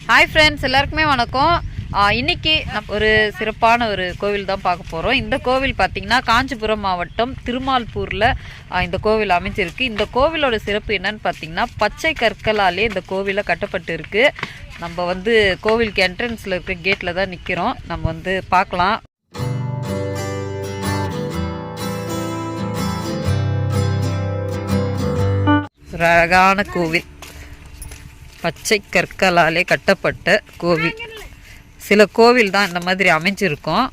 Hi friends, எல்லாருக்குமே வணக்கம். இன்னைக்கு ஒரு சிறப்பான ஒரு கோவில் தான் பார்க்க போகிறோம். இந்த கோவில் பார்த்திங்கன்னா காஞ்சிபுரம் மாவட்டம் திருமால்பூரில் இந்த கோவில் அமைஞ்சிருக்கு. இந்த கோவிலோட சிறப்பு என்னன்னு பார்த்திங்கன்னா பச்சை கற்களாலே இந்த கோவிலை கட்டப்பட்டு இருக்குது. நம்ம கோவிலுக்கு என்ட்ரன்ஸில் இருக்க கேட்டில் தான் நிற்கிறோம். நம்ம பார்க்கலாம். ஒரு அழகான கோவில், பச்சை கற்களாலே கட்டப்பட்ட கோவில். சில கோவில் தான் இந்த மாதிரி அமைஞ்சிருக்கும்.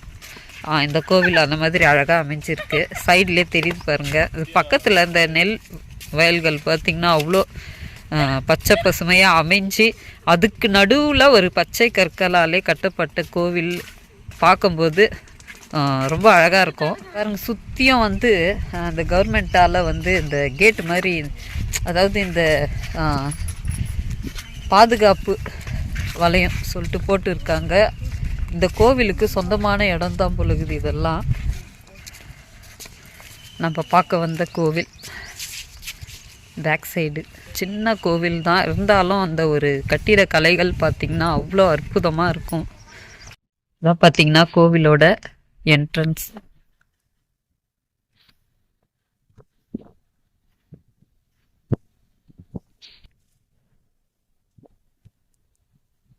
இந்த கோவில் அந்த மாதிரி அழகாக அமைஞ்சிருக்கு. சைட்லேயே தெரியுது பாருங்கள். இது பக்கத்தில் இந்த நெல் வயல்கள் பார்த்திங்கன்னா அவ்வளோ பச்சை பசுமையாக அமைஞ்சு அதுக்கு நடுவில் ஒரு பச்சை கற்களாலே கட்டப்பட்ட கோவில் பார்க்கும்போது ரொம்ப அழகாக இருக்கும் பாருங்க. சுற்றியும் அந்த கவர்மெண்ட்டால் இந்த கேட்டு மாதிரி, அதாவது இந்த பாதுகாப்பு வளையம் சொல்லிட்டு போட்டு இருக்காங்க. இந்த கோவிலுக்கு சொந்தமான இடம் தான் பொழுகுது. இதெல்லாம் நம்ம பார்க்க வந்த கோவில். பேக் சைடு சின்ன கோவில் தான் இருந்தாலும் அந்த ஒரு கட்டிட கலைகள் பார்த்திங்கன்னா அவ்வளோ அற்புதமாக இருக்கும். இதான் பார்த்திங்கன்னா கோவிலோட என்ட்ரன்ஸ்.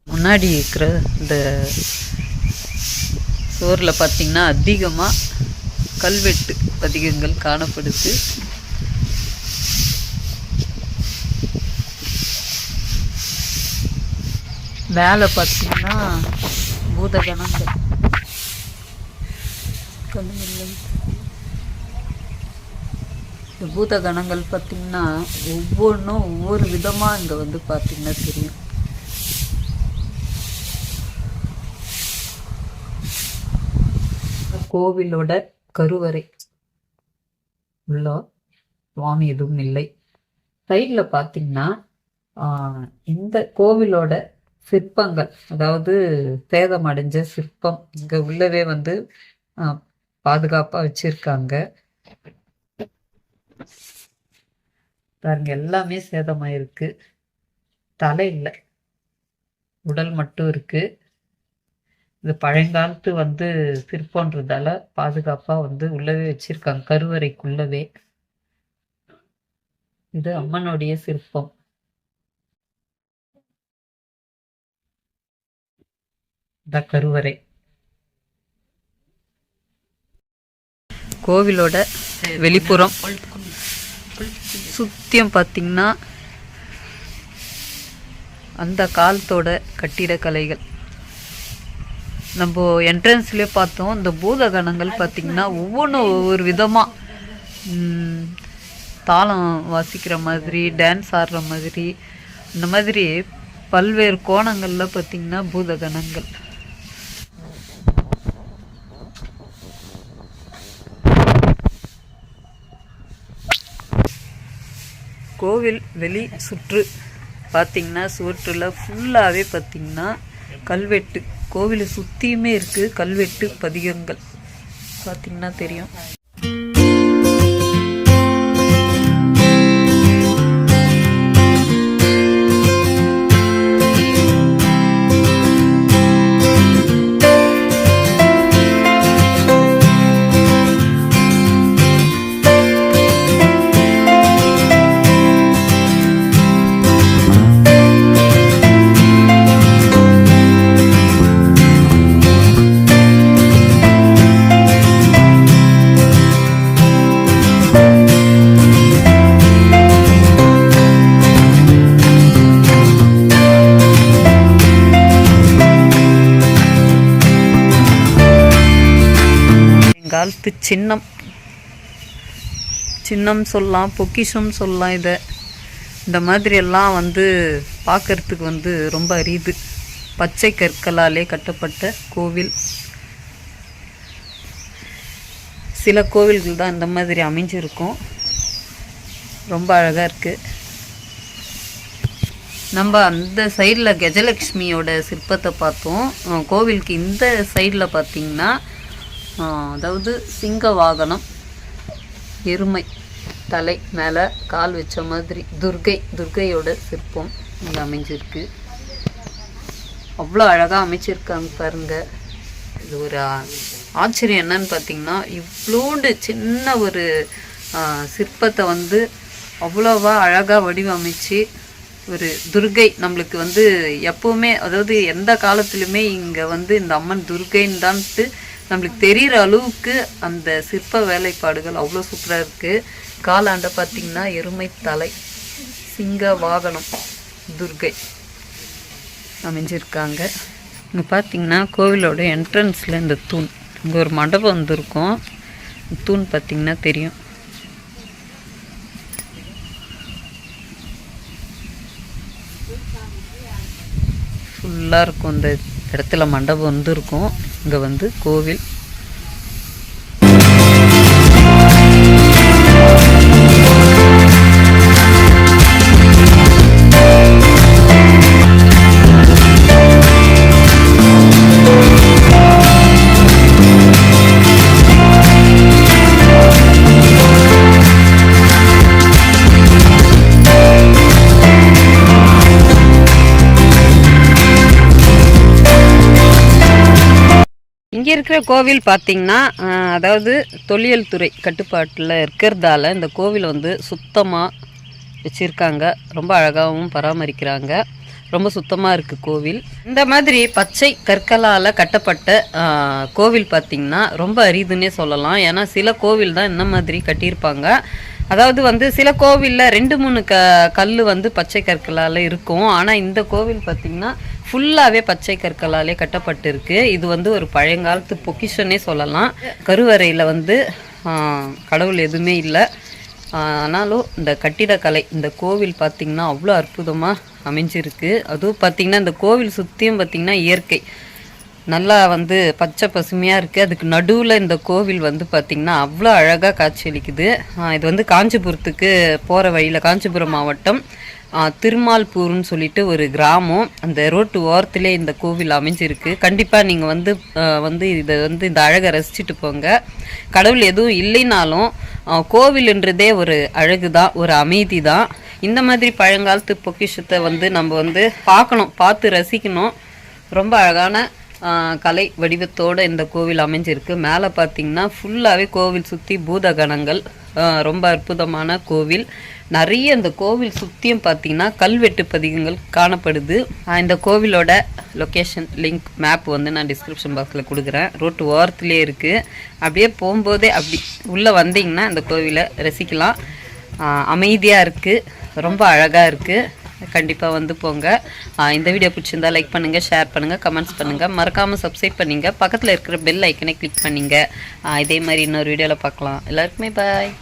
முன்னாடி இருக்கிற இந்த சோரில் பார்த்திங்கன்னா அதிகமாக கல்வெட்டு பதிகங்கள் காணப்படுது. மேலே பார்த்திங்கன்னா பூதகணங்கள் இந்த பூதகணங்கள் பார்த்திங்கன்னா ஒவ்வொன்றும் ஒவ்வொரு விதமாக இங்கே பார்த்திங்கன்னா தெரியும். கோவிலோட கருவறை உள்ள சுவாமி எதுவும் இல்லை. சைடில் பார்த்திங்கன்னா இந்த கோவிலோட சிற்பங்கள், அதாவது சேதம் அடைஞ்ச சிற்பம் இங்கே உள்ளவே பாதுகாப்பாக வச்சிருக்காங்க பாருங்க. எல்லாமே சேதமாயிருக்கு. தலை இல்லை, உடல் மட்டும் இருக்கு. இது பழங்காலத்து சிற்பன்றதால பாதுகாப்பாக உள்ளவே வச்சிருக்காங்க கருவறைக்குள்ளவே. இது அம்மனுடைய சிற்பம். இந்த கருவறை கோவிலோட வெளிப்புறம் சுத்தியம் பார்த்திங்கன்னா அந்த காலத்தோட கட்டிடக்கலைகள். நம்ம என்ட்ரன்ஸ்லேயே பார்த்தோம். இந்த பூதகணங்கள் பார்த்திங்கன்னா ஒவ்வொன்றும் ஒவ்வொரு விதமாக தாளம் வாசிக்கிற மாதிரி, டான்ஸ் ஆடுற மாதிரி, இந்த மாதிரி பல்வேறு கோணங்களில் பார்த்திங்கன்னா பூதகணங்கள். கோவில் வெளி சுற்று பார்த்திங்கன்னா சுவற்றில் ஃபுல்லாகவே பார்த்திங்கன்னா கல்வெட்டு. கோவிலை சுற்றியுமே இருக்குது கல்வெட்டு பதிகங்கள் பார்த்திங்கன்னா தெரியும். காலத்து சின்னம் சொல்லலாம், பொக்கிஷம் சொல்லலாம். இந்த மாதிரி எல்லாம் பார்க்கறதுக்கு ரொம்ப அரிது. பச்சை கற்களாலே கட்டப்பட்ட கோவில். சில கோவில்கள் தான் இந்த மாதிரி அமைஞ்சிருக்கும். ரொம்ப அழகாக இருக்குது. நம்ம அந்த சைடில் கஜலக்ஷ்மியோட சிற்பத்தை பார்த்தோம். கோவிலுக்கு இந்த சைடில் பார்த்திங்கன்னா அதாவது சிங்க வாகனம், எருமை தலை மேலே கால் வச்ச மாதிரி துர்கையோட சிற்பம் இங்கே அமைஞ்சிருக்கு. அவ்வளோ அழகாக அமைச்சிருக்காங்க பாருங்க. இது ஒரு ஆச்சரியம் என்னன்னு பார்த்தீங்கன்னா, இவ்வளோண்டு சின்ன ஒரு சிற்பத்தை வந்து அவ்வளோவா அழகாக வடிவமைச்சு ஒரு துர்கை நம்மளுக்கு வந்து எப்போவுமே, அதாவது எந்த காலத்துலையுமே இங்கே வந்து இந்த அம்மன் துர்கைன்னு தான்ட்டு நம்மளுக்கு தெரிகிற அளவுக்கு அந்த சிற்ப வேலைப்பாடுகள் அவ்வளோ சூப்பராக இருக்குது. காலாண்டை பார்த்திங்கன்னா எருமை தலை, சிங்க வாகனம், துர்கை அமைஞ்சிருக்காங்க. இங்கே பார்த்திங்கன்னா கோவிலோட என்ட்ரன்ஸில் இந்த தூண், இங்கே ஒரு மண்டபம் வந்திருக்கும், தூண் பார்த்திங்கன்னா தெரியும். ஃபுல்லாக இருக்கும் இந்த இடத்துல மண்டபம் வந்துருக்கும். இங்கே வந்து கோவில். இங்கே இருக்கிற கோவில் பார்த்திங்கன்னா, அதாவது தொல்லியல் துறை கட்டுப்பாட்டில் இருக்கிறதால இந்த கோவில் வந்து சுத்தமாக வச்சுருக்காங்க. ரொம்ப அழகாகவும் பராமரிக்கிறாங்க. ரொம்ப சுத்தமாக இருக்குது கோவில். இந்த மாதிரி பச்சை கற்களால் கட்டப்பட்ட கோவில் பார்த்திங்கன்னா ரொம்ப அரிதுன்னே சொல்லலாம். ஏன்னா சில கோவில் தான் இந்த மாதிரி கட்டியிருப்பாங்க. அதாவது வந்து சில கோவிலில் 2-3 கல் வந்து பச்சை கற்களால் இருக்கும். ஆனால் இந்த கோவில் பார்த்திங்கன்னா ஃபுல்லாகவே பச்சை கற்களாலே கட்டப்பட்டிருக்கு. இது வந்து ஒரு பழையங்காலத்து பொக்கிஷன்னே சொல்லலாம். கருவறையில் வந்து கடவுள் எதுவுமே இல்லை. ஆனாலும் இந்த கட்டிடக்கலை, இந்த கோவில் பார்த்திங்கன்னா அவ்வளோ அற்புதமாக அமைஞ்சிருக்கு. அதுவும் பார்த்திங்கன்னா இந்த கோவில் சுற்றியும் பார்த்திங்கன்னா இயற்கை நல்லா வந்து பச்சை பசுமையாக இருக்குது. அதுக்கு நடுவில் இந்த கோவில் வந்து பார்த்திங்கன்னா அவ்வளோ அழகாக காட்சியளிக்குது. இது வந்து காஞ்சிபுரத்துக்கு போகிற வழியில், காஞ்சிபுரம் மாவட்டம் திருமால்பூர்னு சொல்லிட்டு ஒரு கிராமம், அந்த ரோட்டு ஓரத்திலே இந்த கோவில் அமைஞ்சிருக்கு. கண்டிப்பாக நீங்கள் வந்து இதை வந்து இந்த அழகை ரசிச்சுட்டு போங்க. கடவுள் எதுவும் இல்லைனாலும் கோவில்ன்றதே ஒரு அழகு தான், ஒரு அமைதி தான். இந்த மாதிரி பழங்காலத்து பொக்கிஷத்தை வந்து நம்ம வந்து பார்க்கணும், பார்த்து ரசிக்கணும். ரொம்ப அழகான கலை வடிவத்தோடு இந்த கோவில் அமைஞ்சிருக்கு. மேலே பார்த்திங்கன்னா ஃபுல்லாகவே கோவில் சுற்றி பூதகணங்கள், ரொம்ப அற்புதமான கோவில். நிறைய இந்த கோவில் சுற்றியும் பார்த்திங்கன்னா கல்வெட்டு பதிகங்கள் காணப்படுது. இந்த கோவிலோட லொக்கேஷன் லிங்க் மேப் வந்து நான் டிஸ்கிரிப்ஷன் பாக்ஸில் கொடுக்குறேன். ரோட்டு ஓரத்துலேயே இருக்குது. அப்படியே போகும்போதே அப்படி உள்ளே வந்தீங்கன்னா இந்த கோவிலை ரசிக்கலாம். அமைதியாக இருக்குது, ரொம்ப அழகாக இருக்குது. கண்டிப்பாக வந்து போங்க. இந்த வீடியோ பிடிச்சிருந்தா லைக் பண்ணுங்கள், ஷேர் பண்ணுங்கள், கமெண்ட்ஸ் பண்ணுங்கள். மறக்காமல் சப்ஸ்கிரைப் பண்ணிங்க. பக்கத்தில் இருக்கிற பெல் ஐக்கனை கிளிக் பண்ணிங்க. இதே மாதிரி இன்னொரு வீடியோவில் பார்க்கலாம். எல்லாருக்குமே பாய்.